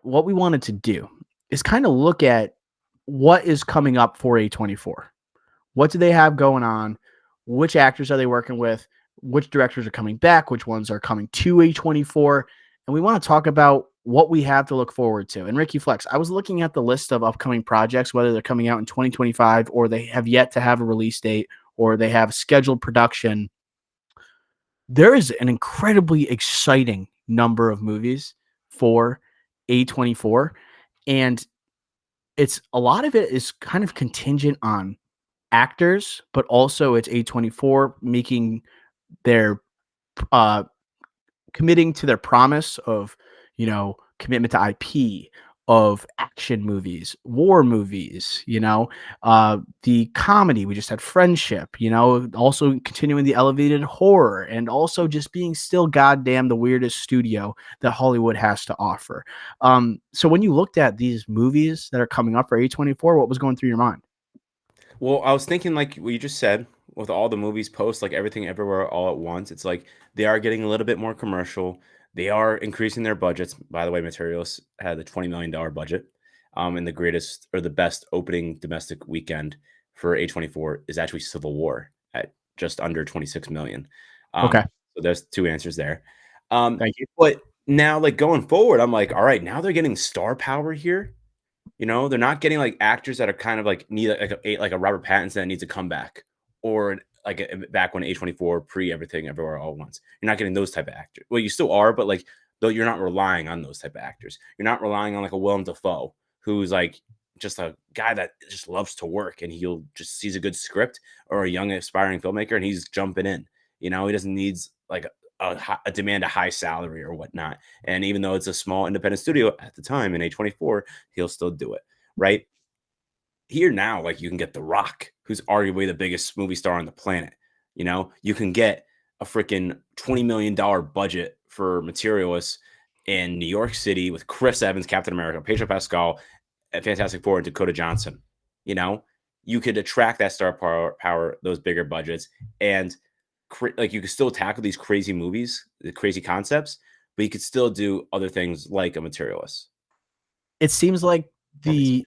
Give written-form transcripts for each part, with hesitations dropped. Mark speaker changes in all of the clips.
Speaker 1: what we wanted to do is kind of look at what is coming up for A24. What do they have going on? Which actors are they working with? Which directors are coming back? Which ones are coming to A24? And we want to talk about what we have to look forward to. And Ricky Flex, I was looking at the list of upcoming projects, whether they're coming out in 2025 or they have yet to have a release date or they have scheduled production. There is an incredibly exciting number of movies for A24. And it's a lot of it is kind of contingent on actors, but also it's A24 making their uh committing to their promise of, commitment to IP, of action movies, war movies, the comedy. We just had Friendship, also continuing the elevated horror and also just being still goddamn the weirdest studio that Hollywood has to offer. So when you looked at these movies that are coming up for A24, what was going through your mind?
Speaker 2: Well, I was thinking like what you just said with all the movies post, like everything everywhere all at once. It's like they are getting a little bit more commercial. They are increasing their budgets. By the way, Materials had a $20 million budget. And the greatest or the best opening domestic weekend for A24 is actually Civil War at just under 26 million.
Speaker 1: Okay.
Speaker 2: So there's two answers there. Um,
Speaker 1: Thank you.
Speaker 2: but now, like going forward, I'm like, all right, now they're getting star power here. They're not getting like actors that are kind of like need like a Robert Pattinson that needs a comeback, or like back when A24 pre everything everywhere all at once. You're not getting those type of actors. Well, you still are, but like though you're not relying on those type of actors. You're not relying on like a Willem Dafoe who's like just a guy that just loves to work and he'll just sees a good script, or a young aspiring filmmaker and he's jumping in. He doesn't needs like a demand a high salary or whatnot. And even though it's a small independent studio at the time in A24, he'll still do it. Right here now, like you can get The Rock, who's arguably the biggest movie star on the planet. You can get a freaking $20 million budget for Materialists in New York City with Chris Evans, Captain America, Pedro Pascal, Fantastic Four, and Dakota Johnson. You know, you could attract that star power, those bigger budgets, and like you could still tackle these crazy movies, the crazy concepts, but you could still do other things like a Materialist.
Speaker 1: It seems like the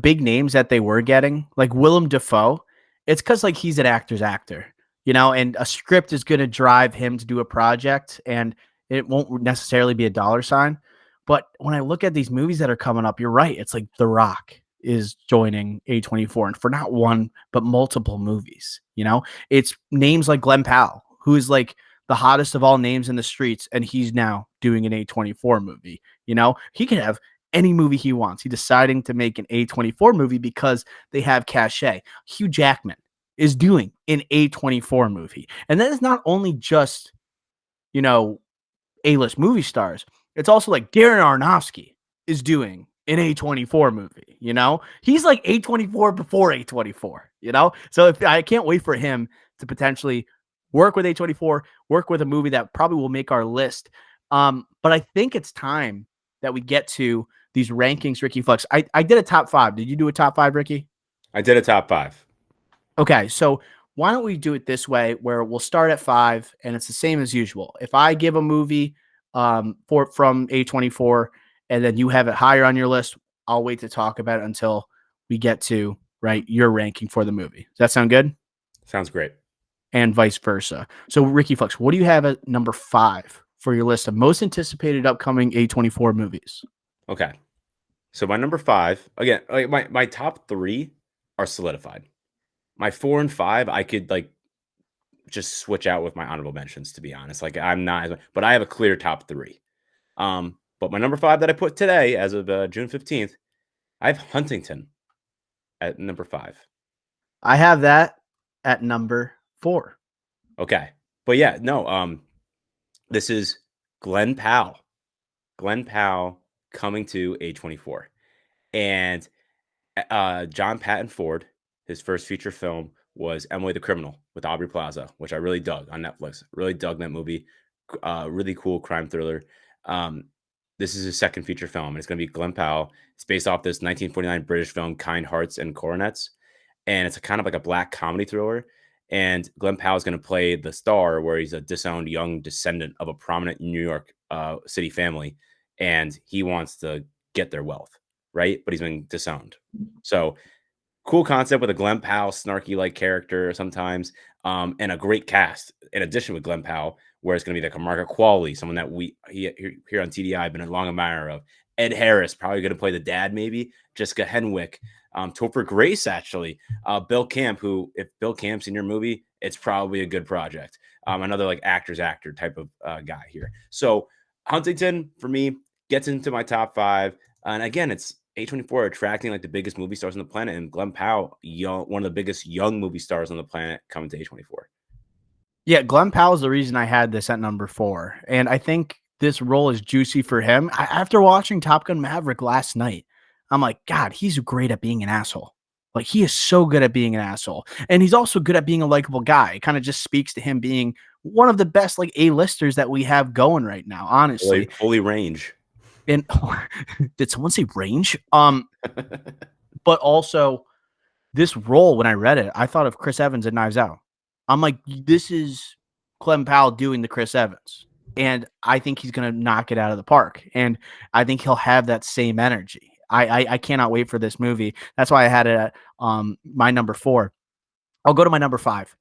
Speaker 1: big names that they were getting, like Willem Dafoe, it's because like he's an actor's actor, and a script is going to drive him to do a project, and it won't necessarily be a dollar sign. But when I look at these movies that are coming up, you're right. It's like The Rock is joining A24, and for not one but multiple movies. It's names like Glenn Powell, who is like the hottest of all names in the streets, and he's now doing an A24 movie. He can have any movie he wants. He's deciding to make an A24 movie because they have cachet. Hugh Jackman is doing an A24 movie. And that is not only just, A-list movie stars. It's also like Darren Aronofsky is doing an A24 movie, He's like A24 before A24, So I can't wait for him to potentially work with A24, work with a movie that probably will make our list. But I think it's time that we get to these rankings, Ricky Flex. I did a top 5. Did you do a top 5, Ricky?
Speaker 2: I did a top 5.
Speaker 1: Okay, so why don't we do it this way, where we'll start at 5, and it's the same as usual. If I give a movie from A24, and then you have it higher on your list, I'll wait to talk about it until we get to your ranking for the movie. Does that sound good?
Speaker 2: Sounds great.
Speaker 1: And vice versa. So, Ricky Flex, what do you have at number 5 for your list of most anticipated upcoming A24 movies?
Speaker 2: Okay. So my number 5, again, like my top 3 are solidified. My 4 and 5, I could like just switch out with my honorable mentions, to be honest. Like I'm not, but I have a clear top 3. But my number 5 that I put today, as of June 15th, I have Huntington at number 5.
Speaker 1: I have that at number 4.
Speaker 2: Okay. But yeah, no, this is Glenn Powell. Glenn Powell coming to A24. And John Patton Ford, his first feature film was Emily the Criminal with Aubrey Plaza, which I really dug on Netflix. Really dug that movie. Really cool crime thriller. This is his second feature film, and it's going to be Glenn Powell. It's based off this 1949 British film, Kind Hearts and Coronets, and it's a kind of like a black comedy thriller. And Glenn Powell is going to play the star, where he's a disowned young descendant of a prominent New York City family, and he wants to get their wealth, right? But he's been disowned. So cool concept with a Glenn Powell snarky like character sometimes, and a great cast in addition with Glenn Powell, where it's going to be like a Margaret Qualley, someone that here on TDI have been a long admirer of. Ed Harris probably going to play the dad, maybe Jessica Henwick, Topher Grace actually, Bill Camp, who if Bill Camp's in your movie, it's probably a good project. Another like actor type of guy here. So Huntington for me gets into my top 5, and again, it's A24 attracting like the biggest movie stars on the planet, and Glenn Powell, one of the biggest young movie stars on the planet, coming to A24.
Speaker 1: Yeah, Glenn Powell is the reason I had this at number 4, and I think this role is juicy for him. After watching Top Gun Maverick last night, I'm like, God, he's great at being an asshole. Like, he is so good at being an asshole, and he's also good at being a likable guy. It kind of just speaks to him being one of the best like A-listers that we have going right now, honestly.
Speaker 2: Fully range.
Speaker 1: And did someone say range? But also this role, when I read it, I thought of Chris Evans in Knives Out. I'm like, this is Glenn Powell doing the Chris Evans. And I think he's going to knock it out of the park. And I think he'll have that same energy. I cannot wait for this movie. That's why I had it at my number 4. I'll go to my number 5.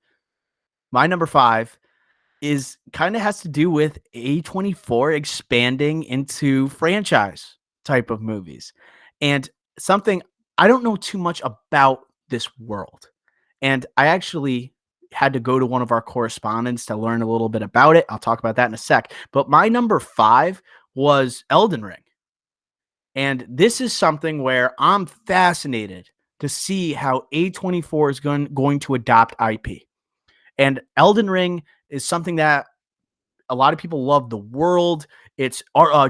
Speaker 1: My number 5 is kind of has to do with A24 expanding into franchise type of movies. And something I don't know too much about this world. And I actually had to go to one of our correspondents to learn a little bit about it. I'll talk about that in a sec. But my number 5 was Elden Ring. And this is something where I'm fascinated to see how A24 is going to adopt IP. And Elden Ring is something that a lot of people love the world. It's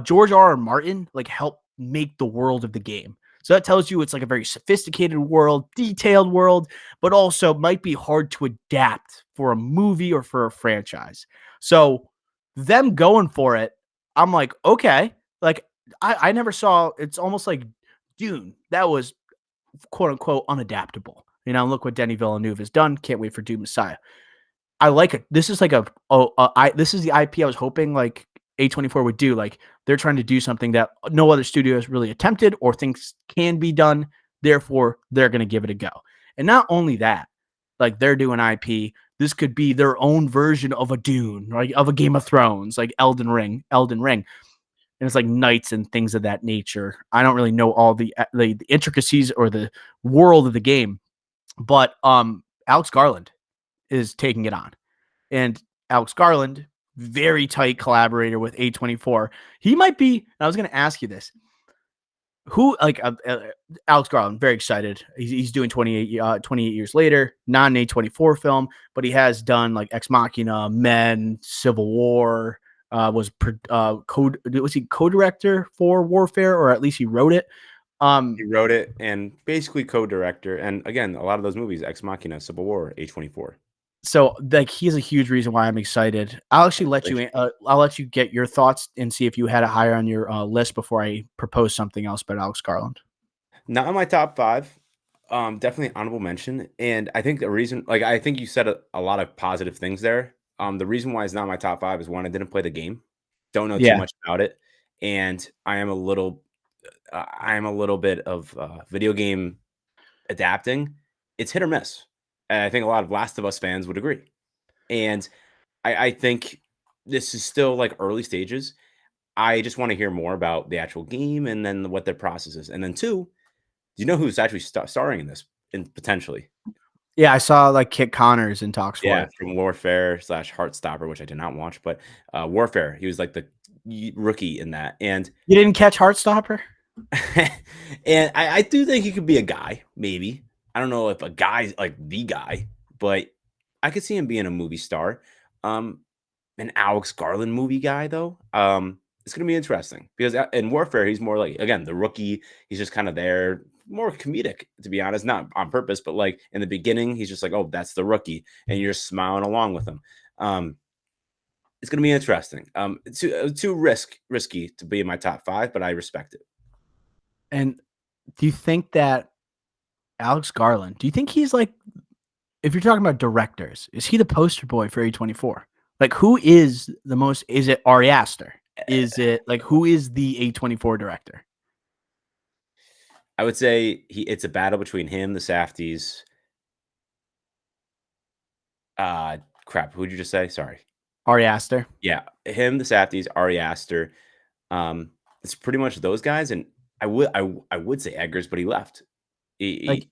Speaker 1: George R.R. Martin like helped make the world of the game. So that tells you it's like a very sophisticated world, detailed world, but also might be hard to adapt for a movie or for a franchise. So them going for it, I'm like, okay. Like I never saw, it's almost like Dune. That was quote unquote unadaptable. You know, look what Denis Villeneuve has done. Can't wait for Dune Messiah. I like it. This is like this is the IP I was hoping like A24 would do. Like they're trying to do something that no other studio has really attempted or thinks can be done. Therefore, they're going to give it a go. And not only that, like they're doing IP. This could be their own version of a Dune, like of a Game of Thrones, like Elden Ring. And it's like knights and things of that nature. I don't really know all the intricacies or the world of the game, but Alex Garland is taking it on. And Alex Garland, very tight collaborator with A24. He might be, I was going to ask you this. Who, like Alex Garland, very excited. He's doing 28 years later, not an A24 film, but he has done like Ex Machina, Men, Civil War, was he co-director for Warfare, or at least he wrote it.
Speaker 2: He wrote it and basically co-director. And again, a lot of those movies, Ex Machina, Civil War, A24.
Speaker 1: So like he's a huge reason why I'm excited. I'll actually I'll let you get your thoughts and see if you had it higher on your list before I propose something else about Alex Garland.
Speaker 2: Not in my top 5. Definitely honorable mention. And I think the reason, like I think you said a lot of positive things there. The reason why it's not my top 5 is one, I didn't play the game, don't know too much about it, and I am a little bit of video game adapting. It's hit or miss. And I think a lot of Last of Us fans would agree. And I think this is still like early stages. I just want to hear more about the actual game and then what their process is. And then 2, do you know who's actually starring in this potentially?
Speaker 1: Yeah, I saw like Kit Connors in talks for it.
Speaker 2: From Warfare / Heartstopper, which I did not watch, but Warfare. He was like the rookie in that. And
Speaker 1: you didn't catch Heartstopper?
Speaker 2: And I do think he could be a guy, maybe. I don't know if a guy's like the guy, but I could see him being a movie star. An Alex Garland movie guy, though. It's going to be interesting because in Warfare, he's more like, again, the rookie. He's just kind of there, more comedic, to be honest, not on purpose, but like in the beginning, he's just like, oh, that's the rookie. And you're smiling along with him. It's going to be interesting. Too risky to be in my top 5, but I respect it.
Speaker 1: And do you think that Alex Garland, do you think he's like, if you're talking about directors, is he the poster boy for A24? Like, who is the most, is it Ari Aster? Is it like, who is the A24 director?
Speaker 2: I would say it's a battle between him, the Safdies. Crap. Who'd you just say? Sorry.
Speaker 1: Ari Aster.
Speaker 2: Yeah, him, the Safdies, Ari Aster. Um, it's pretty much those guys, and I would say Eggers, but he left.
Speaker 1: Like,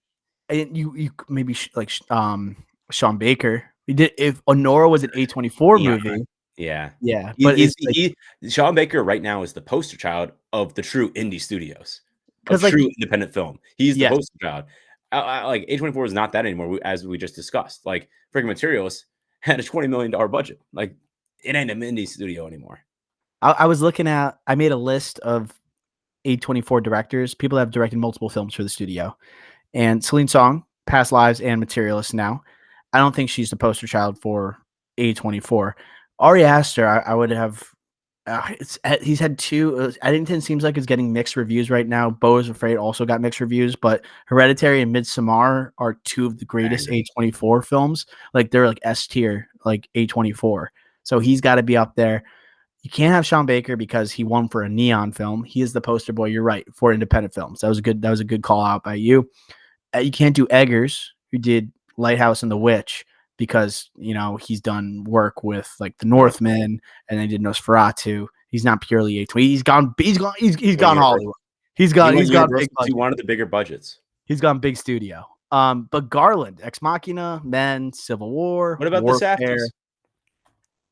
Speaker 2: He
Speaker 1: and you maybe Sean Baker. He did if Honora was an A24
Speaker 2: yeah,
Speaker 1: movie.
Speaker 2: yeah.
Speaker 1: Yeah, but
Speaker 2: He's
Speaker 1: it's like
Speaker 2: Sean Baker right now is the poster child of the true indie studios, of
Speaker 1: because like
Speaker 2: true independent film. He's the
Speaker 1: yes,
Speaker 2: poster child. Like A24 is not that anymore, as we just discussed. Like freaking Materials had a $20 million budget. Like it ain't an indie studio anymore.
Speaker 1: I was looking at. I made a list of A24 directors, people that have directed multiple films for the studio, and Celine Song, Past Lives and Materialist. Now, I don't think she's the poster child for A24. Ari Aster, I would have. He's had two. Eddington seems like it's getting mixed reviews right now. Beau is Afraid also got mixed reviews, but Hereditary and Midsommar are two of the greatest
Speaker 2: Bangers.
Speaker 1: A24 films. Like they're like S tier, like A24. So he's got to be up there. You can't have Sean Baker because he won for a Neon film. He is the poster boy. You're right, for independent films. That was a good. That was a good call out by you. You can't do Eggers, who did Lighthouse and The Witch, because he's done work with like The Northman, and then did Nosferatu. He's not purely A20. He's gone. He's
Speaker 2: He went
Speaker 1: gone
Speaker 2: Universal.
Speaker 1: Hollywood. He's
Speaker 2: He
Speaker 1: gone.
Speaker 2: went
Speaker 1: He's gone big
Speaker 2: Universal to
Speaker 1: budget.
Speaker 2: one of the bigger budgets.
Speaker 1: He's gone big studio. But Garland, Ex Machina, Men, Civil War,
Speaker 2: What about the
Speaker 1: Warfare.
Speaker 2: Safdies?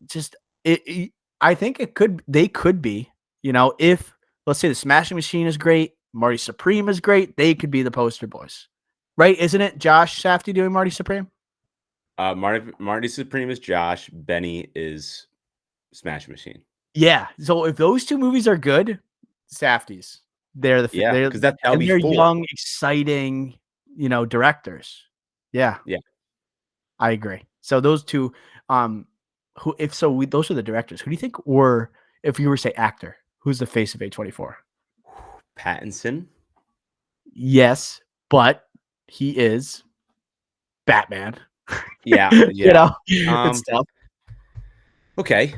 Speaker 1: Just I think it could. They could be. If let's say the Smashing Machine is great, Marty Supreme is great, they could be the poster boys, right? Isn't it Josh Safdie doing Marty Supreme?
Speaker 2: Marty Supreme is Josh. Benny is Smash Machine.
Speaker 1: Yeah. So if those two movies are good, Safdies, they're
Speaker 2: Yeah, because that'll be
Speaker 1: they're
Speaker 2: four.
Speaker 1: young, exciting, directors. Yeah,
Speaker 2: Yeah.
Speaker 1: I agree. So those two, those are the directors. Who do you think if you were to say actor, who's the face of A24?
Speaker 2: Pattinson.
Speaker 1: Yes, but he is Batman.
Speaker 2: Yeah,
Speaker 1: It's tough.
Speaker 2: Okay.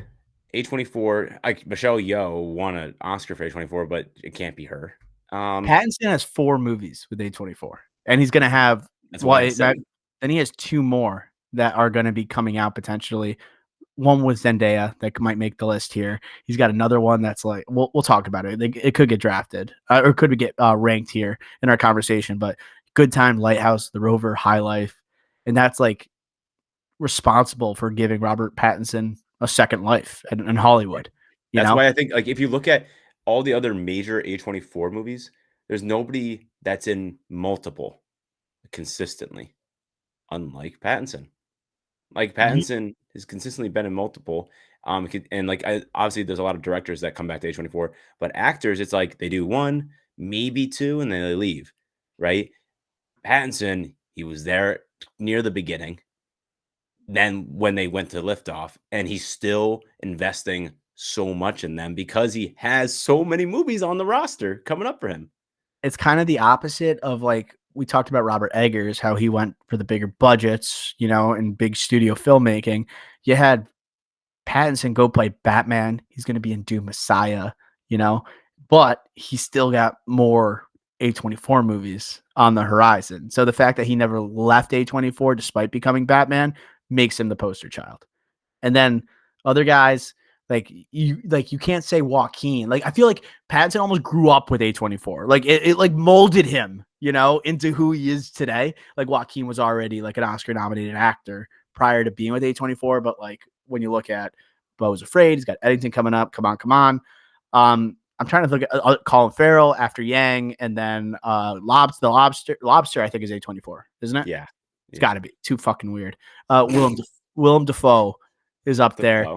Speaker 2: A24, like Michelle Yeoh won an Oscar for A24, but it can't be her.
Speaker 1: Pattinson has 4 movies with A24, and he's gonna have
Speaker 2: That's why I said
Speaker 1: then he has 2 more that are gonna be coming out potentially. One with Zendaya that might make the list here. He's got another one that's like we'll talk about it. It could get drafted or could get ranked here in our conversation. But Good Time, Lighthouse, The Rover, High Life, and that's like responsible for giving Robert Pattinson a second life in Hollywood.
Speaker 2: that's why I think like if you look at all the other major A24 movies, there's nobody that's in multiple consistently, unlike Pattinson. Like Pattinson has consistently been in multiple. And like obviously there's a lot of directors that come back to A24, but actors, it's like they do one, maybe two, and then they leave, right? Pattinson, he was there near the beginning. Then when they went to liftoff, and he's still investing so much in them because he has so many movies on the roster coming up for him.
Speaker 1: It's kind of the opposite of like we talked about Robert Eggers, how he went for the bigger budgets, and big studio filmmaking. You had Pattinson go play Batman. He's going to be in Doom Messiah, but he still got more A24 movies on the horizon. So the fact that he never left A24 despite becoming Batman makes him the poster child. And then other guys like you can't say Joaquin. Like I feel like Pattinson almost grew up with A24. Like it like molded him, into who he is today. Like Joaquin was already like an Oscar nominated actor prior to being with A24, but like when you look at Beau's Afraid, he's got Eddington coming up. Come on. I'm trying to look at Colin Farrell after Yang, and then the Lobster I think is A24, isn't it?
Speaker 2: Yeah.
Speaker 1: It's got to be too fucking weird. Willem Dafoe is up there.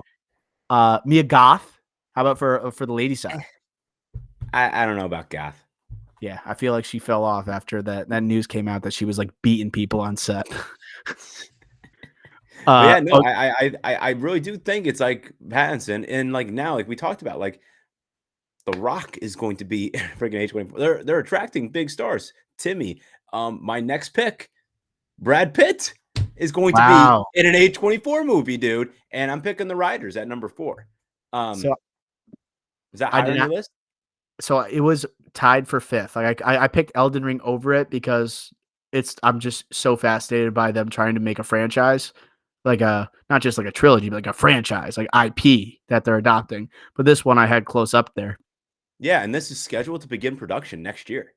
Speaker 1: Mia Goth. How about for the lady side?
Speaker 2: I don't know about Goth.
Speaker 1: Yeah, I feel like she fell off after that news came out that she was like beating people on set.
Speaker 2: I really do think it's like Pattinson, and like now, like we talked about, like The Rock is going to be freaking A24. They're attracting big stars. Timmy, my next pick, Brad Pitt is going to be in an A24 movie, dude. And I'm picking The Riders at number 4.
Speaker 1: So
Speaker 2: is that higher on your list?
Speaker 1: So it was tied for fifth. Like I picked Elden Ring over it because I'm just so fascinated by them trying to make a franchise, like a not just like a trilogy, but like a franchise, like IP that they're adopting. But this one I had close up there.
Speaker 2: Yeah, and this is scheduled to begin production next year.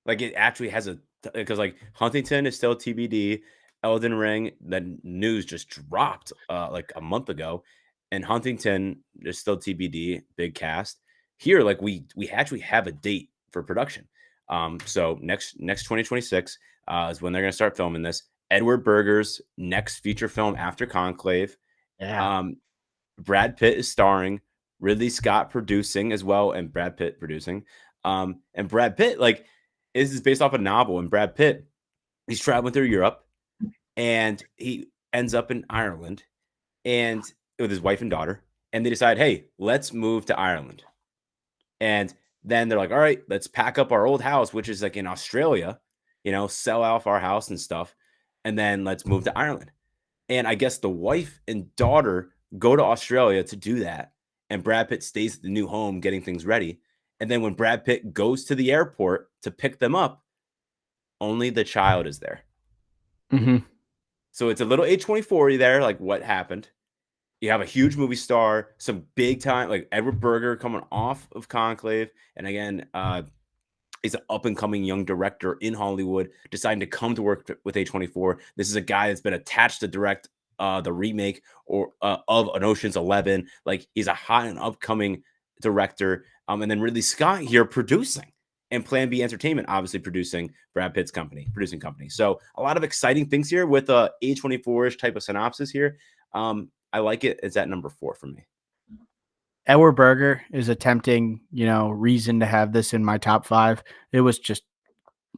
Speaker 2: Like it actually has a because like Huntington is still TBD. Elden Ring, the news just dropped like a month ago, and Huntington is still TBD. Big cast here. Like we actually have a date for production. So next 2026 is when they're gonna start filming this. Edward Berger's next feature film after Conclave.
Speaker 1: Yeah.
Speaker 2: Um, Brad Pitt is starring, Ridley Scott producing as well, and Brad Pitt producing. And Brad Pitt, like, is based off a novel, and Brad Pitt, he's traveling through Europe, and he ends up in Ireland, and with his wife and daughter, and they decide, hey, let's move to Ireland. And then they're like, all right, let's pack up our old house, which is like in Australia, sell off our house and stuff, and then let's move to Ireland. And I guess the wife and daughter go to Australia to do that. And Brad Pitt stays at the new home getting things ready. And then when Brad Pitt goes to the airport to pick them up, only the child is there.
Speaker 1: Mm-hmm.
Speaker 2: So it's a little A24 there, like what happened. You have a huge movie star, some big time, like Edward Berger coming off of Conclave. And again, he's an up and coming young director in Hollywood, deciding to come to work with A24. This is a guy that's been attached to direct the remake of an Ocean's 11. Like he's a hot and upcoming director. And then Ridley Scott here producing, and Plan B Entertainment obviously producing Brad Pitt's producing company. So a lot of exciting things here with a A24-ish type of synopsis here. I like it. It's at number 4 for me.
Speaker 1: Edward Berger is a tempting, reason to have this in my top 5. It was just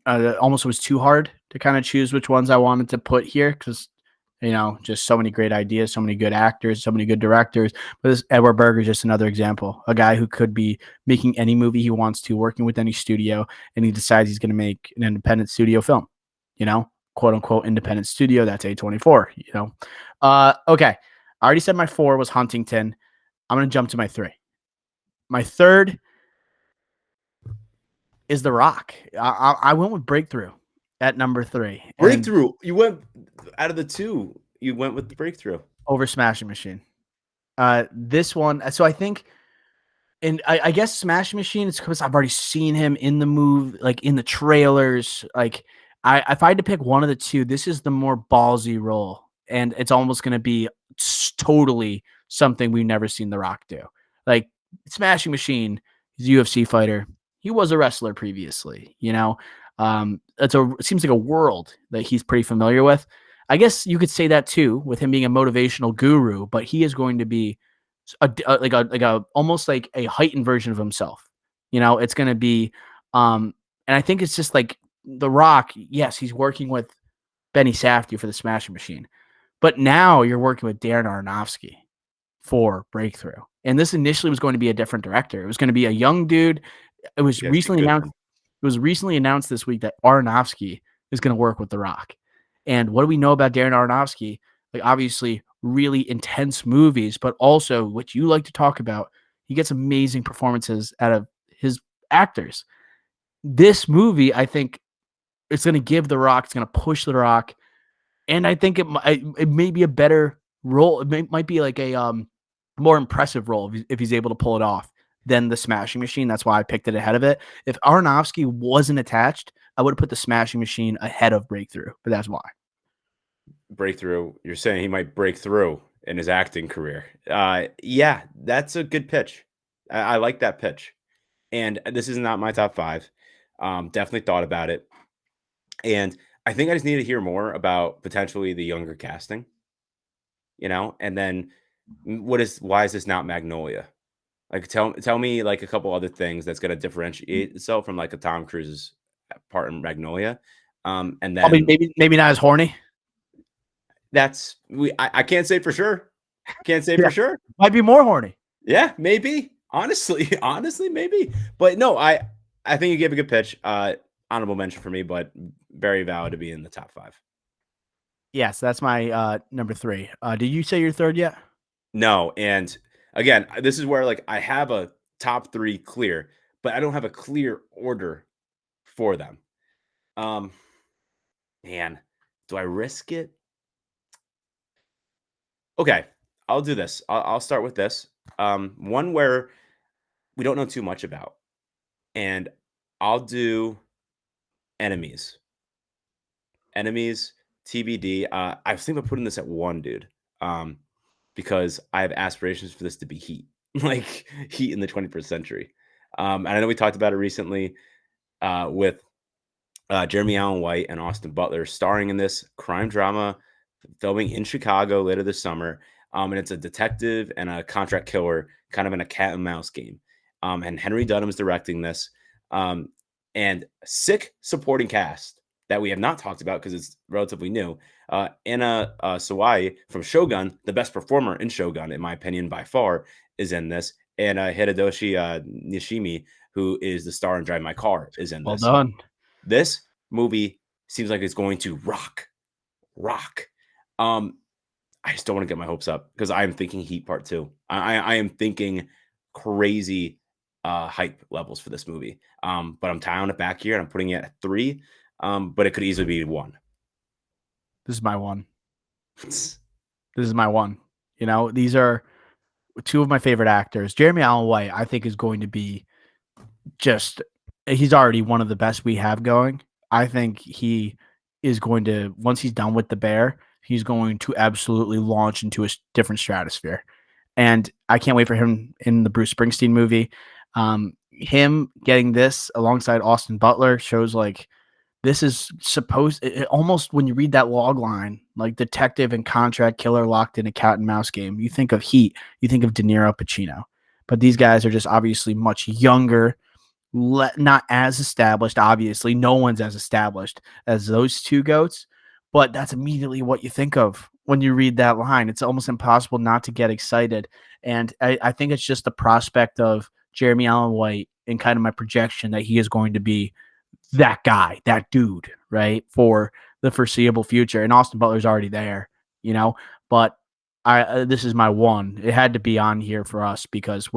Speaker 1: almost was too hard to kind of choose which ones I wanted to put here because, just so many great ideas, so many good actors, so many good directors. But this Edward Berger is just another example, a guy who could be making any movie he wants to, working with any studio, and he decides he's going to make an independent studio film, quote unquote independent studio. That's A24, Okay. I already said my 4 was Huntington. I'm going to jump to my 3. My 3rd is The Rock. I went with Breakthrough at number 3.
Speaker 2: Breakthrough. You went out of the 2. You went with the Breakthrough
Speaker 1: over Smashing Machine. This one. So I think, and I guess Smashing Machine is because I've already seen him in the movie, like in the trailers. Like if I had to pick one of the two, this is the more ballsy role, and it's almost going to be totally something we've never seen The Rock do. Like Smashing Machine, he's a UFC fighter. He was a wrestler previously, it seems like a world that he's pretty familiar with. I guess you could say that too with him being a motivational guru, but he is going to be like a almost like a heightened version of himself. It's going to be, and I think it's just like The Rock. Yes, he's working with Benny Safdie for the Smashing Machine, but now you're working with Darren Aronofsky for Breakthrough. And this initially was going to be a different director. It was going to be a young dude. It was recently announced. It was recently announced this week that Aronofsky is going to work with The Rock. And what do we know about Darren Aronofsky? Like obviously really intense movies, but also what you like to talk about, he gets amazing performances out of his actors. This movie, I think it's going to give The Rock, it's going to push The Rock. And I think it may be a better role. It might be like a more impressive role if he's able to pull it off than the Smashing Machine. That's why I picked it ahead of it. If Aronofsky wasn't attached, I would have put the Smashing Machine ahead of Breakthrough, but that's why.
Speaker 2: Breakthrough. You're saying he might break through in his acting career. Yeah, that's a good pitch. I like that pitch. And this is not my top 5. Definitely thought about it. And I think I just need to hear more about potentially the younger casting, and then why is this not Magnolia? Like tell me like a couple other things that's going to differentiate itself from like a Tom Cruise's part in Magnolia. And then
Speaker 1: maybe not as horny.
Speaker 2: I can't say for sure. Can't say for sure.
Speaker 1: Might be more horny.
Speaker 2: Yeah, maybe. Honestly, maybe. But no, I think you gave a good pitch. Honorable mention for me, but very valid to be in the top 5.
Speaker 1: Yes, that's my number 3. Did you say your 3rd yet?
Speaker 2: No, and again, this is where like I have a top 3 clear, but I don't have a clear order for them. Um, man, do I risk it? Okay, I'll do this. I'll start with this. One where we don't know too much about, and I'll do enemies. Enemies, TBD. I was thinking about putting this at one, dude. Um, because I have aspirations for this to be Heat, like Heat in the 21st century. And I know we talked about it recently with Jeremy Allen White and Austin Butler starring in this crime drama filming in Chicago later this summer. And it's a detective and a contract killer kind of in a cat and mouse game. And Henry Dunham's directing this. Um, and sick supporting cast that we have not talked about because it's relatively new. Anna Sawai from Shogun, the best performer in Shogun, in my opinion, by far, is in this. And Hideyoshi Nishimi, who is the star in Drive My Car, is in
Speaker 1: Well
Speaker 2: this.
Speaker 1: done.
Speaker 2: This movie seems like it's going to rock. I just don't want to get my hopes up because I am thinking Heat Part 2. I am thinking crazy hype levels for this movie. But I'm tying it back here and I'm putting it at 3. But it could easily be 1.
Speaker 1: This is my one. This is my one. You know, these are two of my favorite actors. Jeremy Allen White, I think, is going to be just, he's already one of the best we have going. I think he is going to, once he's done with The Bear, he's going to absolutely launch into a different stratosphere. And I can't wait for him in the Bruce Springsteen movie. Him getting this alongside Austin Butler shows like this is supposed, almost when you read that log line, like detective and contract killer locked in a cat and mouse game, you think of Heat, you think of De Niro, Pacino. But these guys are just obviously much younger, not as established. Obviously, no one's as established as those two goats, but that's immediately what you think of when you read that line. It's almost impossible not to get excited. And I think it's just the prospect of Jeremy Allen White and kind of my projection that he is going to be that guy, that dude, right, for the foreseeable future. And Austin Butler's already there, you know, but this is my one. It had to be on here for us because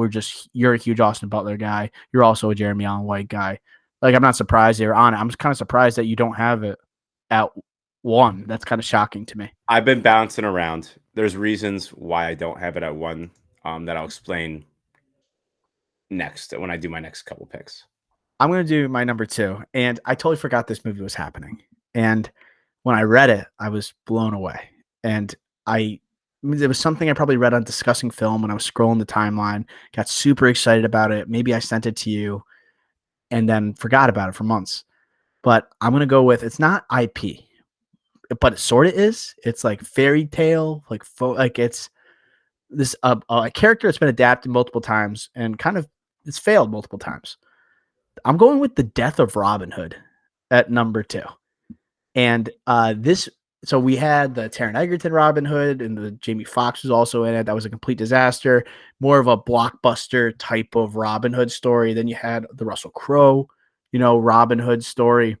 Speaker 1: you're a huge Austin Butler guy. You're also a Jeremy Allen White guy. Like, I'm not surprised they're on it. I'm just kind of surprised that you don't have it at 1. That's kind of shocking to me.
Speaker 2: I've been bouncing around. There's reasons why I don't have it at 1 that I'll explain next when I do my next couple picks.
Speaker 1: I'm going to do my number 2. And I totally forgot this movie was happening. And when I read it, I was blown away. And it was something I probably read on Discussing Film when I was scrolling the timeline, got super excited about it. Maybe I sent it to you and then forgot about it for months. But I'm going to go with, it's not IP, but it sort of is. It's like fairy tale, like it's this a character that's been adapted multiple times and kind of it's failed multiple times. I'm going with The Death of Robin Hood at number 2. And so we had the Taron Egerton Robin Hood and the Jamie Foxx was also in it. That was a complete disaster, more of a blockbuster type of Robin Hood story. Then you had the Russell Crowe, Robin Hood story.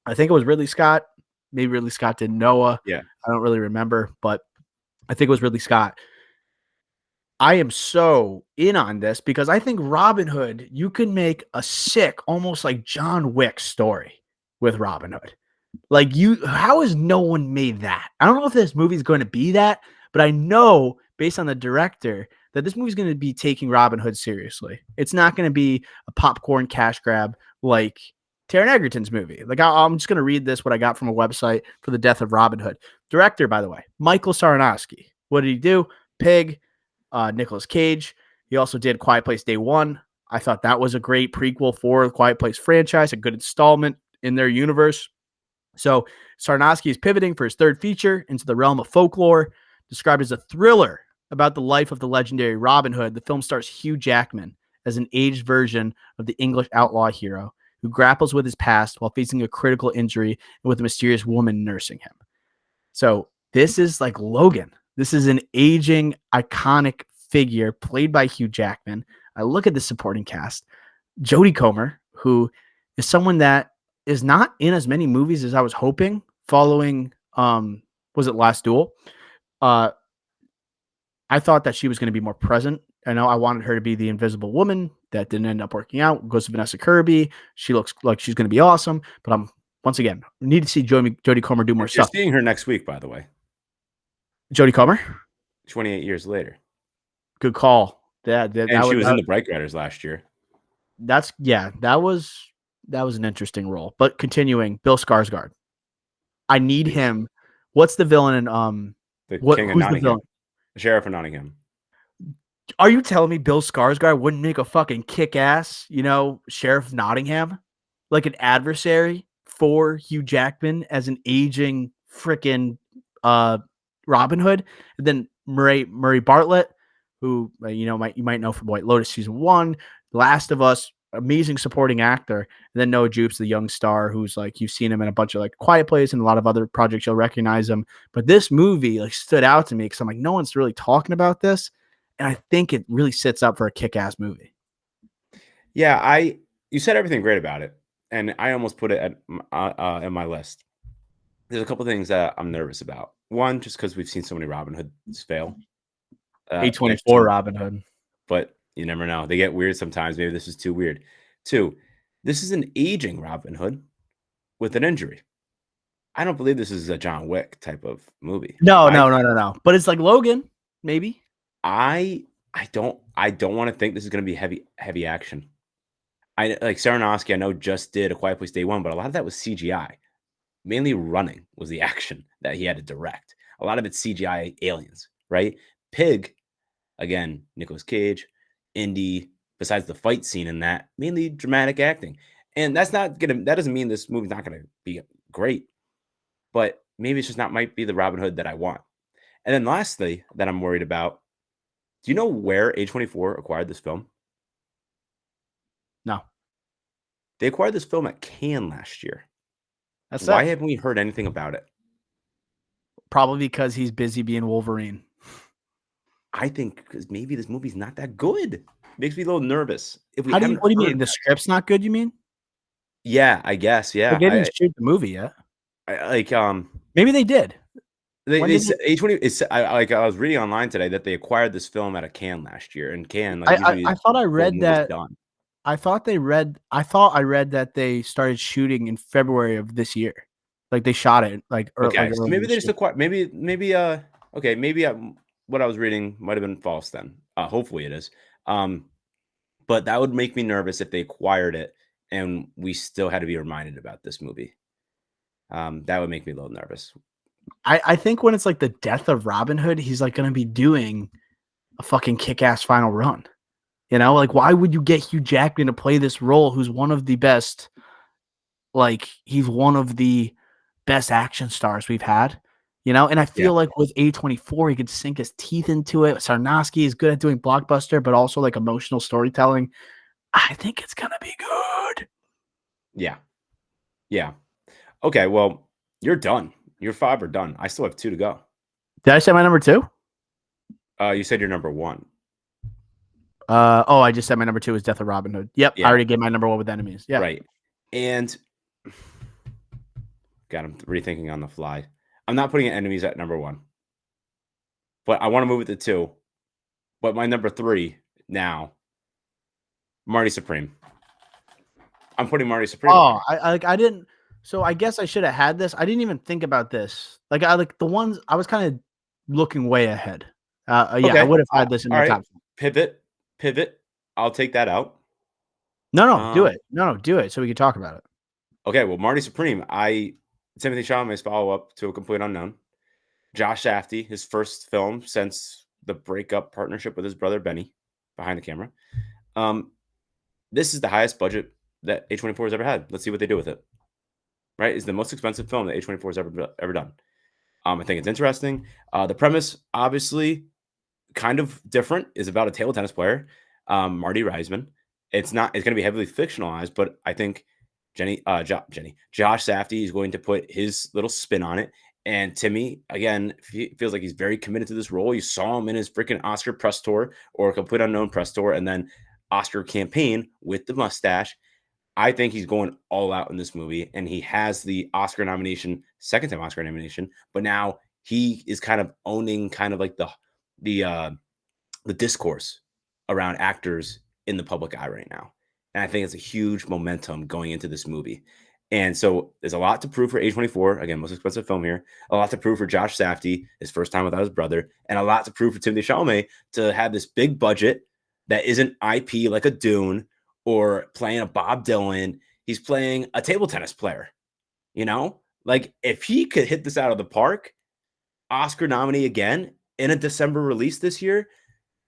Speaker 1: I think it was Ridley Scott. Maybe Ridley Scott did Noah.
Speaker 2: Yeah.
Speaker 1: I don't really remember, but I think it was Ridley Scott. I am so in on this because I think Robin Hood, you can make a sick, almost like John Wick story with Robin Hood. Like how has no one made that? I don't know if this movie is going to be that, but I know based on the director that this movie is going to be taking Robin Hood seriously. It's not going to be a popcorn cash grab like Taron Egerton's movie. Like I'm just going to read this, what I got from a website for The Death of Robin Hood. Director, by the way, Michael Sarnowski. What did he do? Pig, Nicolas Cage. He also did Quiet Place Day One. I thought that was a great prequel for the Quiet Place franchise, a good installment in their universe. So Sarnowski is pivoting for his third feature into the realm of folklore, described as a thriller about the life of the legendary Robin Hood. The film stars Hugh Jackman as an aged version of the English outlaw hero who grapples with his past while facing a critical injury and with a mysterious woman nursing him. So this is like Logan. This is an aging, iconic figure played by Hugh Jackman. I look at the supporting cast. Jodie Comer, who is someone that is not in as many movies as I was hoping following, was it Last Duel? I thought that she was going to be more present. I know I wanted her to be the Invisible Woman that didn't end up working out. Goes to Vanessa Kirby. She looks like she's going to be awesome. But once again, need to see Jodie Comer do more
Speaker 2: You're
Speaker 1: stuff.
Speaker 2: seeing her next week, by the way.
Speaker 1: Jodie Comer?
Speaker 2: 28 years later.
Speaker 1: Good call.
Speaker 2: And she was in the Bright Riders last year.
Speaker 1: That was an interesting role. But continuing, Bill Skarsgård. I need him. What's the villain in
Speaker 2: Who's the villain? The Sheriff of Nottingham.
Speaker 1: Are you telling me Bill Skarsgård wouldn't make a fucking kick-ass, Sheriff of Nottingham? Like an adversary for Hugh Jackman as an aging frickin' Robin Hood? And then Murray Bartlett, who you might know from White Lotus season 1, Last of Us, amazing supporting actor. And then Noah Jupe's the young star who's like, you've seen him in a bunch of like Quiet Place and a lot of other projects, you'll recognize him. But this movie like stood out to me because I'm like, no one's really talking about this. And I think it really sets up for a kick-ass movie.
Speaker 2: Yeah, you said everything great about it, and I almost put it at in my list. There's a couple things that I'm nervous about. One, just because we've seen so many Robin Hoods fail.
Speaker 1: A24 Robin Hood.
Speaker 2: But you never know. They get weird sometimes. Maybe this is too weird. 2, this is an aging Robin Hood with an injury. I don't believe this is a John Wick type of movie.
Speaker 1: No. But it's like Logan, maybe.
Speaker 2: I don't want to think this is going to be heavy action. I like Aronofsky, I know just did A Quiet Place Day 1, but a lot of that was CGI. Mainly running was the action that he had to direct. A lot of it's CGI aliens, right? Pig, again, Nicolas Cage, Indy, besides the fight scene in that, mainly dramatic acting. And that doesn't mean this movie's not gonna be great, but maybe it's just might be the Robin Hood that I want. And then lastly, that I'm worried about, do you know where A24 acquired this film?
Speaker 1: No.
Speaker 2: They acquired this film at Cannes last year.
Speaker 1: That's
Speaker 2: Why haven't we heard anything about it?
Speaker 1: Probably because he's busy being Wolverine.
Speaker 2: I think because maybe this movie's not that good. Makes me a little nervous.
Speaker 1: What do you mean? The script's not good, you mean?
Speaker 2: Yeah, I guess. Yeah.
Speaker 1: They didn't shoot the movie yet.
Speaker 2: Maybe
Speaker 1: they did.
Speaker 2: They said A20. I was reading online today that they acquired this film at a Cannes last year, and Cannes.
Speaker 1: I thought I read that. I thought I read that they started shooting in February of this year. Like they shot it
Speaker 2: so maybe they just acquired. Maybe what I was reading might have been false then. Hopefully it is. But that would make me nervous if they acquired it and we still had to be reminded about this movie. That would make me a little nervous.
Speaker 1: I think when it's like the death of Robin Hood, he's like going to be doing a fucking kick-ass final run. Like why would you get Hugh Jackman to play this role who's one of the best, like he's one of the best action stars we've had, and I feel like with A24, he could sink his teeth into it. Aronofsky is good at doing blockbuster, but also like emotional storytelling. I think it's going to be good.
Speaker 2: Yeah. Yeah. Okay. Well, you're done. Your 5 are done. I still have 2 to go.
Speaker 1: Did I say my number 2?
Speaker 2: You said your number 1.
Speaker 1: I just said my number 2 is Death of Robin Hood. Yep. Yeah. I already gave my number 1 with Enemies. Yeah.
Speaker 2: Right. And God, I'm rethinking on the fly. I'm not putting Enemies at number 1. But I want to move it to 2. But my number 3 now, Marty Supreme. I'm putting Marty Supreme.
Speaker 1: Oh, I didn't. So I guess I should have had this. I didn't even think about this. Like I like the ones I was kind of looking way ahead. Okay. I would have had this in my top.
Speaker 2: Pivot. I'll take that out.
Speaker 1: No, do it. No, do it so we can talk about it.
Speaker 2: Okay, well, Marty Supreme. Timothy Chalamet's follow-up to A Complete Unknown. Josh Safdie, his first film since the breakup partnership with his brother Benny behind the camera. This is the highest budget that A24 has ever had. Let's see what they do with it. Right? It's the most expensive film that A24 has ever done. I think it's interesting. The premise, obviously, kind of different, is about a table tennis player, Marty Reisman. It's going to be heavily fictionalized, but I think Josh Safdie is going to put his little spin on it. And Timmy, again, feels like he's very committed to this role. You saw him in his freaking Oscar press tour or Complete Unknown press tour, and then Oscar campaign with the mustache. I think he's going all out in this movie, and he has the Oscar nomination, second time Oscar nomination, but now he is kind of owning kind of like the discourse around actors in the public eye right now. And I think it's a huge momentum going into this movie. And so there's a lot to prove for A24. Again, most expensive film here. A lot to prove for Josh Safdie, his first time without his brother, and a lot to prove for Timothée Chalamet to have this big budget that isn't IP like a Dune or playing a Bob Dylan. He's playing a table tennis player. You know, like if he could hit this out of the park, Oscar nominee again in a December release this year,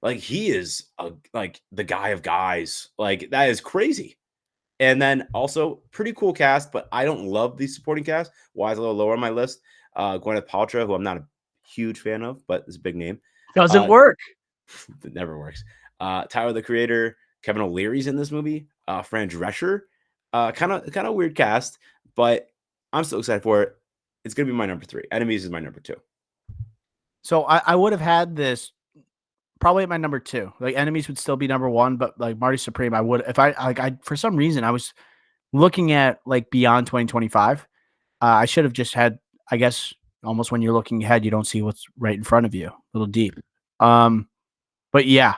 Speaker 2: like he is like the guy of guys. Like that is crazy. And then also pretty cool cast, but I don't love the supporting cast. Why is a little lower on my list? Gwyneth Paltrow, who I'm not a huge fan of, but is a big name.
Speaker 1: Doesn't work.
Speaker 2: It never works. Tyler, the Creator, Kevin O'Leary's in this movie. Fran Drescher, kind of weird cast, but I'm still excited for it. It's gonna be my number 3. Enemies is my number 2.
Speaker 1: So I would have had this probably at my number 2. Like Enemies would still be number 1, but like Marty Supreme, I would if I for some reason I was looking at like beyond 2025. I should have just had, I guess, almost when you're looking ahead, you don't see what's right in front of you. A little deep. But yeah,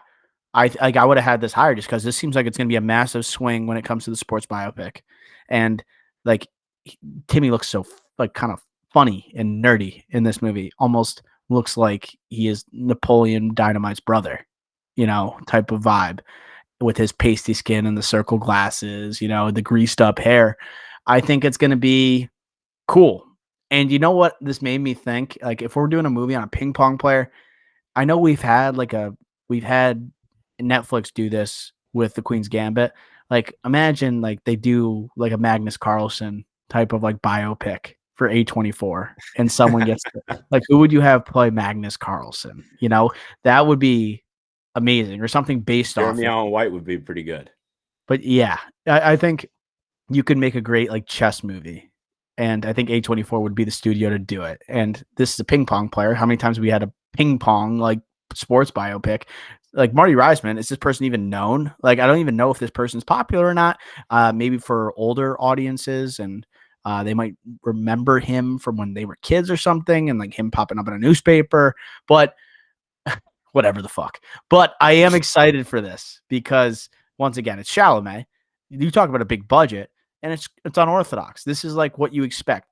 Speaker 1: I would have had this higher just because this seems like it's going to be a massive swing when it comes to the sports biopic, and like Timmy looks so like kind of funny and nerdy in this movie. Almost looks like he is Napoleon Dynamite's brother, type of vibe with his pasty skin and the circle glasses, the greased up hair. I think it's going to be cool. And you know what this made me think? Like if we're doing a movie on a ping pong player, I know we've had Netflix do this with the Queen's Gambit. Like imagine like they do like a Magnus Carlsen type of like biopic for A24 and someone gets like who would you have play Magnus Carlsen? That would be amazing, or something based
Speaker 2: Jeremy
Speaker 1: off.
Speaker 2: Allen White would be pretty good.
Speaker 1: But yeah, I think you could make a great like chess movie. And I think A24 would be the studio to do it. And this is a ping pong player. How many times have we had a ping pong like sports biopic? Like Marty Reisman, is this person even known? Like I don't even know if this person's popular or not. Maybe for older audiences, and they might remember him from when they were kids or something, and like him popping up in a newspaper. But whatever the fuck. But I am excited for this because once again, it's Chalamet. You talk about a big budget, and it's unorthodox. This is like what you expect.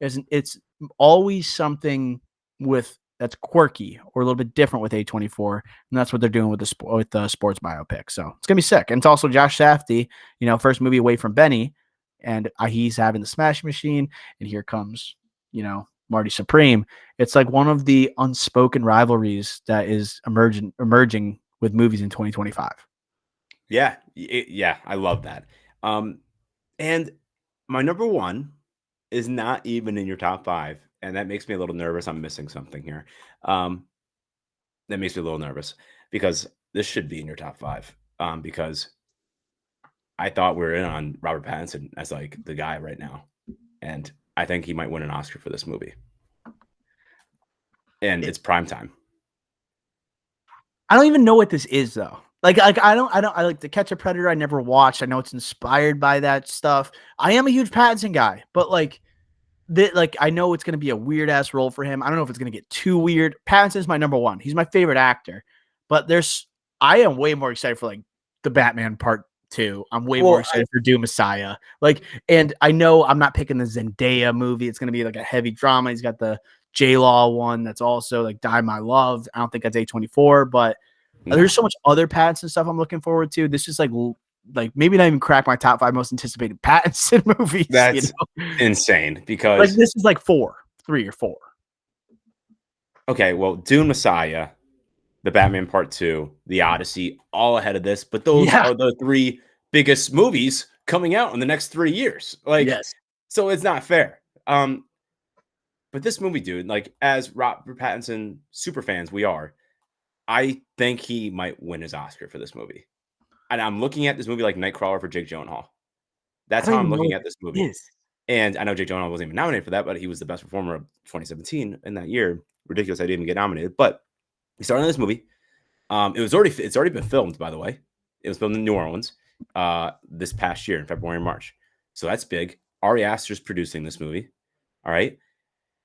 Speaker 1: It's always something that's quirky or a little bit different with A24, and that's what they're doing with the sports biopic. So it's gonna be sick. And it's also Josh Safdie, first movie away from Benny, and he's having the Smash Machine, and here comes Marty Supreme. It's like one of the unspoken rivalries that is emerging with movies in 2025.
Speaker 2: Yeah, I love that. And my number 1 is not even in your top 5, and that makes me a little nervous. I'm missing something here. That makes me a little nervous because this should be in your top 5. Because I thought we were in on Robert Pattinson as like the guy right now, and I think he might win an Oscar for this movie. And it's prime time.
Speaker 1: I don't even know what this is though. I like To Catch a Predator. I never watched. I know it's inspired by that stuff. I am a huge Pattinson guy, but I know it's going to be a weird ass role for him. I don't know if it's going to get too weird. Pattinson's my number 1. He's my favorite actor, but I am way more excited for like the Batman Part 2. I'm way more excited for Doom Messiah. And I know I'm not picking the Zendaya movie. It's going to be like a heavy drama. He's got the J-Law one that's also like Die My Love. I don't think that's A24, but there's so much other Pattinson stuff I'm looking forward to. This is like maybe not even crack my top 5 most anticipated Pattinson movies.
Speaker 2: That's insane because
Speaker 1: like this is like 3 or 4.
Speaker 2: Okay, well, Dune Messiah, the Batman Part 2, the Odyssey, all ahead of this, but those are the 3 biggest movies coming out in the next 3 years. So it's not fair. But this movie, dude, like as Robert Pattinson super fans, we are. I think he might win his Oscar for this movie. And I'm looking at this movie like Nightcrawler for Jake Gyllenhaal. That's how I'm looking at this movie. And I know Jake Gyllenhaal wasn't even nominated for that, but he was the best performer of 2017 in that year. Ridiculous I didn't even get nominated. But he started in this movie. It's already been filmed, by the way. It was filmed in New Orleans this past year in February and March. So that's big. Ari Aster's producing this movie. All right.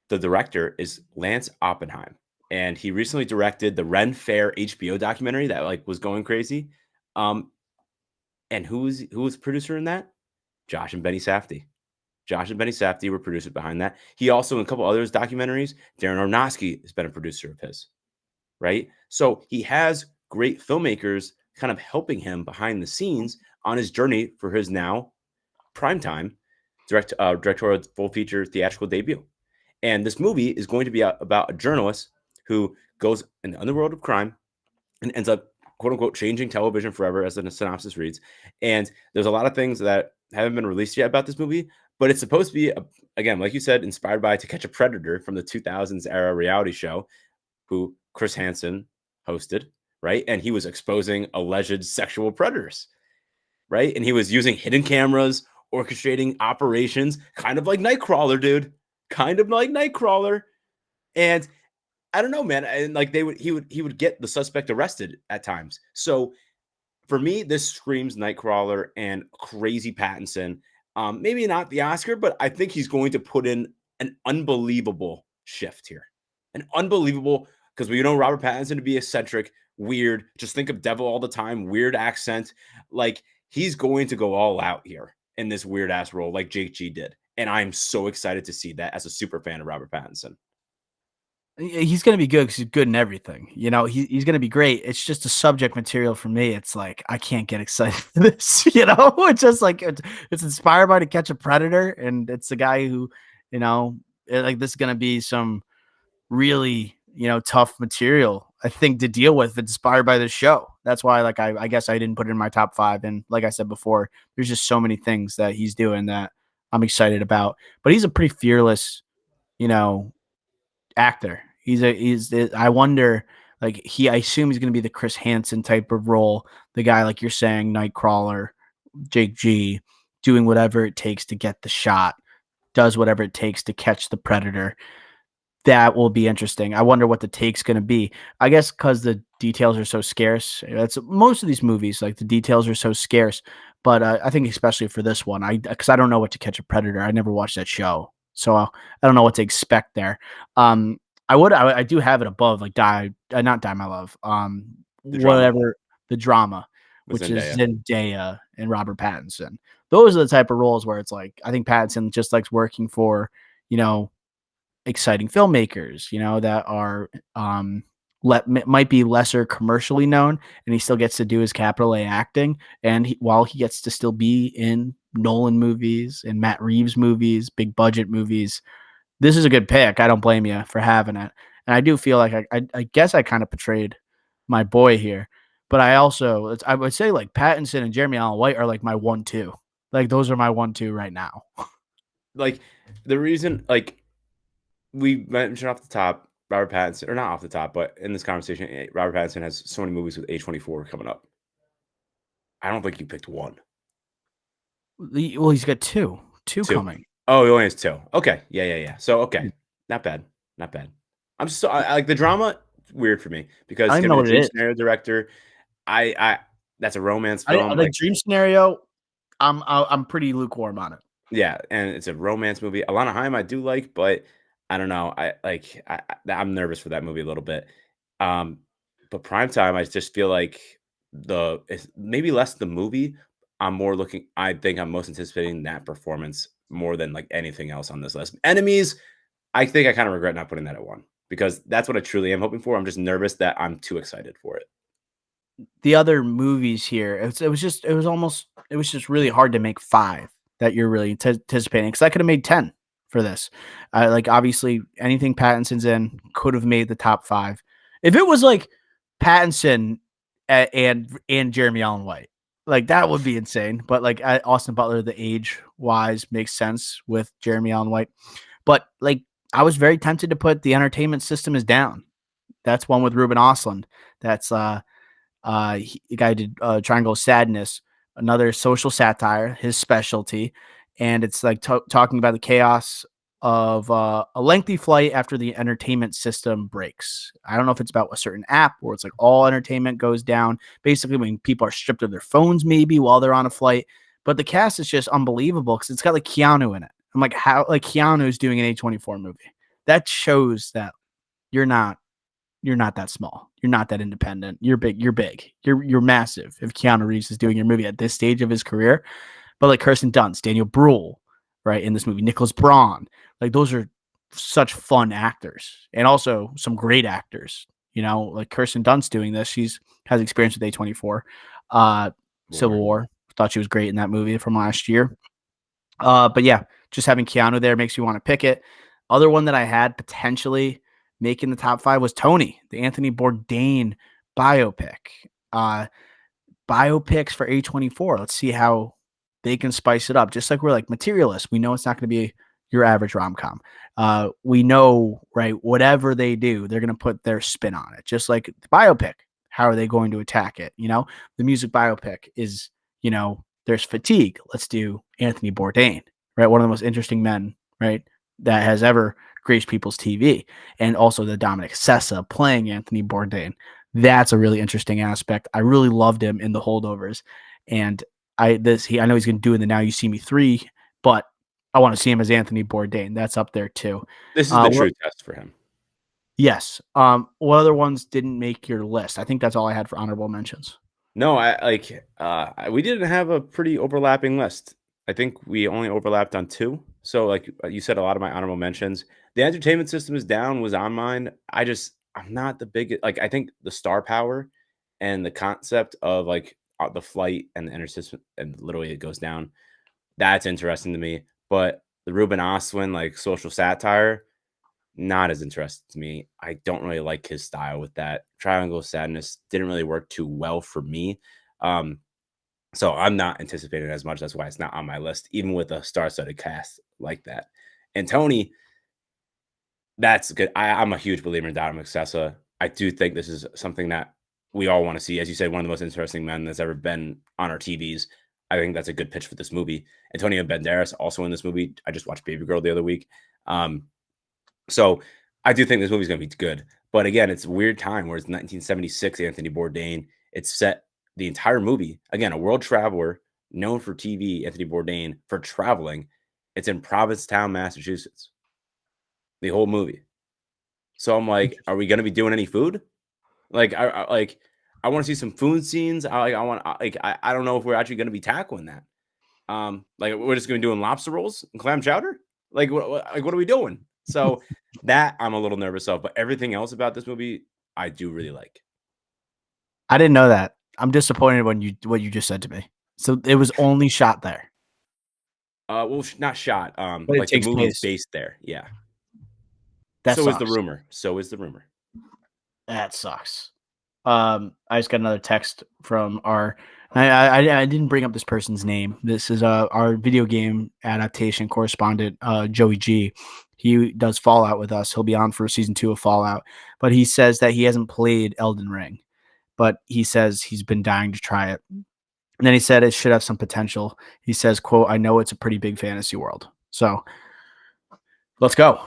Speaker 2: The director is Lance Oppenheim, and he recently directed the Ren Fair HBO documentary that was going crazy. And who was producer in that? Josh and Benny Safdie. Josh and Benny Safdie were producers behind that. He also, in a couple others documentaries, Darren Aronofsky has been a producer of his, right? So he has great filmmakers kind of helping him behind the scenes on his journey for his now primetime directorial full feature theatrical debut. And this movie is going to be about a journalist who goes in the underworld of crime and ends up, quote unquote, changing television forever, as the synopsis reads. And there's a lot of things that haven't been released yet about this movie, but it's supposed to be, again, like you said, inspired by To Catch a Predator from the 2000s era reality show, who Chris Hansen hosted, right? And he was exposing alleged sexual predators, right? And he was using hidden cameras, orchestrating operations, kind of like Nightcrawler, dude. Kind of like Nightcrawler. And I don't know, man. And like he would get the suspect arrested at times. So for me, this screams Nightcrawler and crazy Pattinson. Maybe not the Oscar, but I think he's going to put in an unbelievable shift here. An unbelievable, because we know Robert Pattinson to be eccentric, weird. Just think of Devil all the time, weird accent. Like he's going to go all out here in this weird ass role, like Jake G did. And I'm so excited to see that as a super fan of Robert Pattinson.
Speaker 1: He's gonna be good because he's good in everything. You know, he's gonna be great. It's just the subject material for me. It's like I can't get excited for this. You know, it's just like it's inspired by To Catch a Predator, and it's the guy who, you know, like this is gonna be some really tough material I think to deal with. Inspired by this show. That's why, like, I guess I didn't put it in my top 5. And like I said before, there's just so many things that he's doing that I'm excited about. But he's a pretty fearless, you know, actor. I wonder, like, I assume he's going to be the Chris Hansen type of role, the guy, like you're saying, Nightcrawler, Jake G, doing whatever it takes to get the shot, does whatever it takes to catch the predator. That will be interesting. I wonder what the take's going to be. I guess because the details are so scarce. That's most of these movies. Like the details are so scarce. But I think especially for this one, because I don't know what To Catch a Predator. I never watched that show, so I don't know what to expect there. I do have it above like not Die My Love.
Speaker 2: The drama
Speaker 1: Whatever the drama,
Speaker 2: with
Speaker 1: which is
Speaker 2: Zendaya.
Speaker 1: Zendaya and Robert Pattinson. Those are the type of roles where it's like I think Pattinson just likes working for you know exciting filmmakers, that are might be lesser commercially known, and he still gets to do his capital A acting, and while he gets to still be in Nolan movies and Matt Reeves movies, big budget movies. This is a good pick. I don't blame you for having it, and I do feel like I guess I kind of portrayed my boy here, but I would say like Pattinson and Jeremy Allen White are like my 1-2. Like those are my 1-2 right now.
Speaker 2: Like the reason, like we mentioned off the top, Robert Pattinson, or not off the top, but in this conversation, Robert Pattinson has so many movies with A24 coming up. I don't think you picked one.
Speaker 1: Well, he's got two
Speaker 2: Two.
Speaker 1: coming.
Speaker 2: Oh, he only has two. Okay. Yeah. So, okay. Not bad. Not bad. I like the drama. Weird for me because
Speaker 1: I
Speaker 2: he's
Speaker 1: don't
Speaker 2: gonna
Speaker 1: know
Speaker 2: be
Speaker 1: what
Speaker 2: a
Speaker 1: it
Speaker 2: dream
Speaker 1: is.
Speaker 2: scenario director. I that's a romance
Speaker 1: I
Speaker 2: film.
Speaker 1: like Dream Scenario. I'm pretty lukewarm on it.
Speaker 2: Yeah, and it's a romance movie. Alana Haim I do like, but I don't know. I'm nervous for that movie a little bit. Um, but Primetime, I just feel like it's maybe less the movie. I think I'm most anticipating that performance more than like anything else on this list. Enemies, I think I kind of regret not putting that at 1 because that's what I truly am hoping for. I'm just nervous that I'm too excited for it.
Speaker 1: The other movies here, it was just really hard to make 5 that you're really anticipating, because I could have made 10 for this. Like obviously anything Pattinson's in could have made the top 5. If it was like Pattinson and Jeremy Allen White, like that would be insane. But like Austin Butler, the age wise makes sense with Jeremy Allen White. But like I was very tempted to put The Entertainment System is Down. That's one with Ruben Ostlund. That's the guy did Triangle of Sadness, another social satire, his specialty, and it's like talking about the chaos of a lengthy flight after the entertainment system breaks. I don't know if it's about a certain app where it's like all entertainment goes down. Basically, when people are stripped of their phones, maybe while they're on a flight. But the cast is just unbelievable because it's got like Keanu in it. I'm like, how like Keanu's doing an A24 movie. That shows that you're not you're not that small. You're not that independent. You're big. You're big. You're massive. If Keanu Reeves is doing your movie at this stage of his career, but like Kirsten Dunst, Daniel Bruhl, right, in this movie, Nicholas Braun, like those are such fun actors and also some great actors. Like Kirsten Dunst doing this, has experience with A24. Civil War, thought she was great in that movie from last year. But yeah, just having Keanu there makes you want to pick it. Other one that I had potentially making the top 5 was Tony, the Anthony Bourdain biopic. Biopics for A24. Let's see how they can spice it up. Just like we're like Materialists, we know it's not going to be your average rom-com. We know, right, whatever they do, they're going to put their spin on it. Just like the biopic, how are they going to attack it? The music biopic is, there's Fatigue. Let's do Anthony Bourdain, right? One of the most interesting men, right, that has ever graced people's TV. And also the Dominic Sessa playing Anthony Bourdain. That's a really interesting aspect. I really loved him in The Holdovers. And I know he's going to do in the Now You See Me 3, but I want to see him as Anthony Bourdain. That's up there too.
Speaker 2: This is the true test for him.
Speaker 1: Yes. What other ones didn't make your list? I think that's all I had for honorable mentions.
Speaker 2: No, we didn't have a pretty overlapping list. I think we only overlapped on 2. So like you said, a lot of my honorable mentions. The entertainment system is down was on mine. I'm not the biggest, like, I think the star power and the concept of like the flight and the intersystem and literally it goes down. That's interesting to me. But the Ruben Ostlund, like social satire, not as interesting to me. I don't really like his style with that. Triangle of Sadness didn't really work too well for me. So I'm not anticipating as much. That's why it's not on my list, even with a star-studded cast like that. And Tony, that's good. I'm a huge believer in Dominic Sessa. I do think this is something that we all want to see. As you said, one of the most interesting men that's ever been on our TVs. I think that's a good pitch for this movie. Antonio Banderas also in this movie. I just watched Baby Girl the other week. So I do think this movie's going to be good. But again, it's a weird time where it's 1976 Anthony Bourdain. It's set the entire movie. Again, a world traveler known for TV, Anthony Bourdain, for traveling. It's in Provincetown, Massachusetts. The whole movie. So I'm like, are we going to be doing any food? Like, I want to see some food scenes. I don't know if we're actually going to be tackling that. Like we're just going to be doing lobster rolls and clam chowder. Like what are we doing? So that I'm a little nervous of, but everything else about this movie, I do really like.
Speaker 1: I didn't know that. I'm disappointed when what you just said to me. So it was only shot there.
Speaker 2: Well, not shot.
Speaker 1: But
Speaker 2: like the movie is based there. Yeah.
Speaker 1: That
Speaker 2: so
Speaker 1: sucks.
Speaker 2: is the rumor. So is the rumor.
Speaker 1: That sucks. I just got another text from our. I didn't bring up this person's name. This is our video game adaptation correspondent, Joey G. He does Fallout with us. He'll be on for season 2 of Fallout, but he says that he hasn't played Elden Ring, but he says he's been dying to try it. And then he said it should have some potential. He says, quote, "I know it's a pretty big fantasy world." So let's go.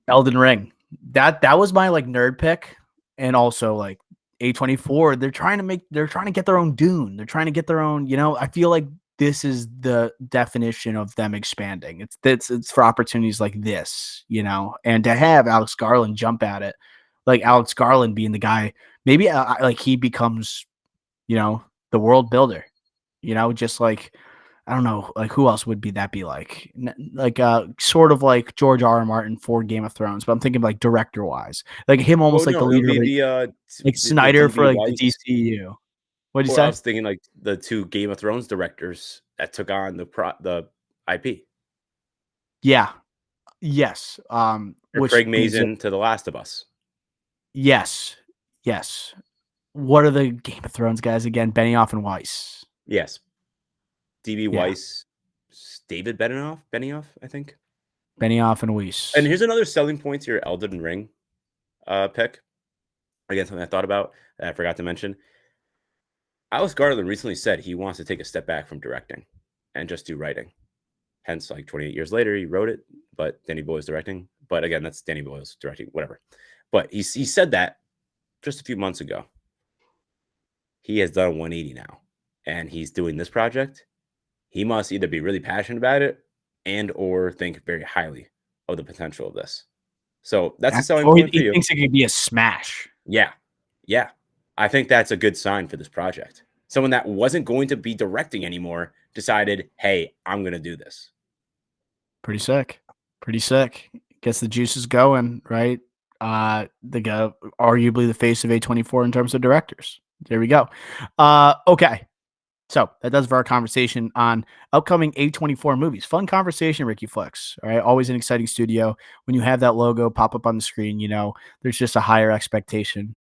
Speaker 1: Elden Ring. That was my like nerd pick. And also like A24, they're trying to get their own Dune. They're trying to get their own, I feel like this is the definition of them expanding. It's for opportunities like this, and to have Alex Garland jump at it, like Alex Garland being the guy, maybe like he becomes, the world builder, just like, I don't know, like who else would be like? Like sort of like George R. R. Martin for Game of Thrones, but I'm thinking like director wise, like him almost like the leader, like Snyder for like the DCU. What did you say?
Speaker 2: I was thinking like the 2 Game of Thrones directors that took on the IP.
Speaker 1: Yeah. Yes.
Speaker 2: Craig Mazin to The Last of Us.
Speaker 1: Yes. Yes. What are the Game of Thrones guys again? Benioff and Weiss.
Speaker 2: Yes. DB Weiss, David Benioff, I think.
Speaker 1: Benioff and Weiss.
Speaker 2: And here's another selling point to your Elden Ring pick. Again, something I thought about that I forgot to mention. Alex Garland recently said he wants to take a step back from directing and just do writing. Hence, like 28 years later, he wrote it, but Danny Boyle's directing. But again, that's Danny Boyle's directing, whatever. But he said that just a few months ago. He has done 180 now, and he's doing this project. He must either be really passionate about it and or think very highly of the potential of this. So that's a selling point for you.
Speaker 1: He thinks it could be a smash.
Speaker 2: Yeah. Yeah. I think that's a good sign for this project. Someone that wasn't going to be directing anymore decided, hey, I'm going to do this.
Speaker 1: Pretty sick. Pretty sick. Gets the juices going, right? The guy, arguably the face of A24 in terms of directors. There we go. Okay. So that does for our conversation on upcoming A24 movies. Fun conversation, Ricky Flex. All right. Always an exciting studio. When you have that logo pop up on the screen, there's just a higher expectation